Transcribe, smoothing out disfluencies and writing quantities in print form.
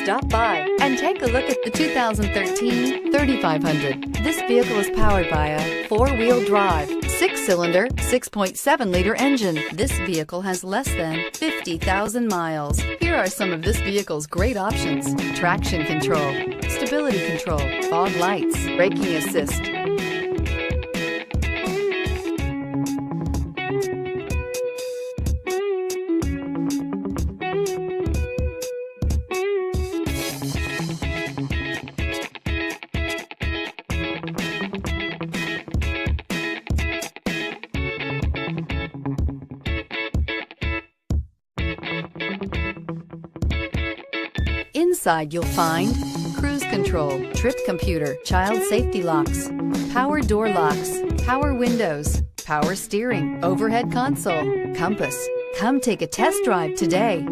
Stop by and take a look at the 2013 3500. This vehicle is powered by a 4-wheel drive, 6-cylinder, 6.7-liter engine. This vehicle has less than 50,000 miles. Here are some of this vehicle's great options: traction control, stability control, fog lights, braking assist. Inside you'll find cruise control, trip computer, child safety locks, power door locks, power windows, power steering, overhead console, compass. Come take a test drive today.